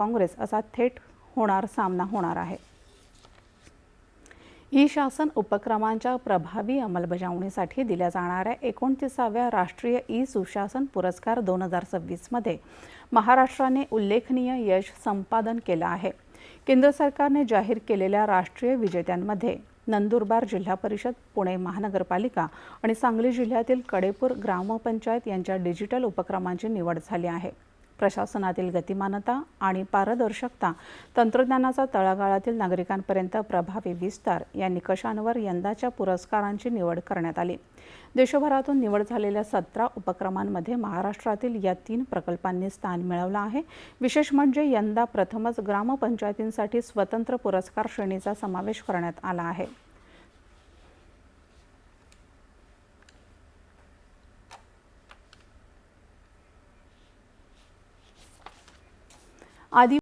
काँग्रेस असा थेट सामना होणार आहे। ई शासन उपक्रमांच्या प्रभावी अंमलबजावणीसाठी दिल्या जाणाऱ्या 29व्या राष्ट्रीय ई सुशासन पुरस्कार 2026 मध्ये महाराष्ट्राने उल्लेखनीय यश संपादन केलं आहे। केंद्र सरकारने जाहीर केलेल्या राष्ट्रीय विजेत्यांमध्ये नंदुरबार जिल्हा परिषद, पुणे महानगरपालिका आणि सांगली जिल्ह्यातील कडेपूर ग्रामपंचायत यांच्या डिजिटल उपक्रमांची निवड झाली आहे। प्रशासनातील गतिमानता आणि पारदर्शकता, तंत्रज्ञानाचा तळागाळातील नागरिकांपर्यंत प्रभावी विस्तार या निकषांवर यंदाच्या पुरस्कारांची निवड करण्यात आली। देशभरातून निवड झालेल्या 17 उपक्रमांमध्ये महाराष्ट्रातील या 3 प्रकल्पांनी स्थान मिळवलं आहे। विशेष म्हणजे यंदा प्रथमच ग्रामपंचायतींसाठी स्वतंत्र पुरस्कार श्रेणीचा समावेश करण्यात आला आहे।